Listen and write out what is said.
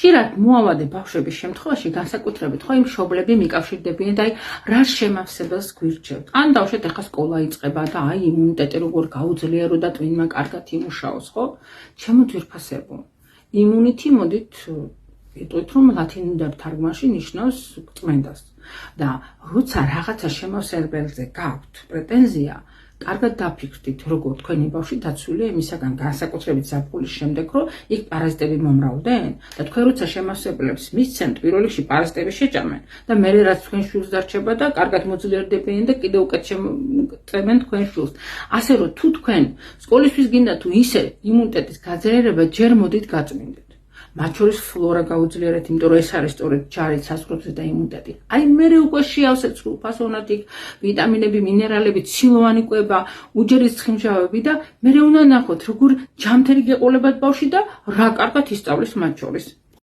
ხშირად მოავადე ბავშვების შემთხვევაში განსაკუთრებით ხო იმ მშობლები მიკავშირდებიან და აი რა შემავსებელს გვირჩევთ. ან დავშეთ ახლა სკოლა იწყება და აი იმუნიტეტი როგორ გაუძლიერო და ტვინმა კარგად იმუშაოს, ხო? ჩემო ძვირფასებო. იმუნიტი მოდით ვიტყვით რომ ლათინურ თარგმანში ნიშნავს წმენდას. და როცა რაღაცა შემავსებელზე გაქვთ პრეტენზია, კარგად დაფიქრდით, როგორ თქვენი ბავშვი დაცულია იმისაგან განსაკუთრებით ზაფხულის შემდეგ, რომ იქ პარაზიტები მომრავლდნენ და თქვენ როცა შემავსებელებს მისცემთ, პირველ რიგში პარაზიტები შეჭამენ და მერე რაც თქვენ შვილს დარჩება და კარგად მოძლიერდებიან და კიდევ უკეთ წემენ თქვენ შვილს. ასე რომ თუ თქვენ სკოლისთვის გინდა თუ ისე იმუნიტეტის გაძლიერება, ჯერ მოდით გაწმინდეთ. მათ შორის ფლორა გაუძლიერეთ, იმიტომ რომ ეს არის სწორედ ჯარით საზღვრებზე და იმუნიტეტი. აი მერე უკვე შეავსეთ სრულფასოვნად იქ ვიტამინები, მინერალები, ცილოვანი კვება, უჯერის ცხიმშავები და მერე უნდა ნახოთ, როგორ ჯამთერი გეყოლებათ ბავშვი და რა კარგად ისწავლის მათ შორის.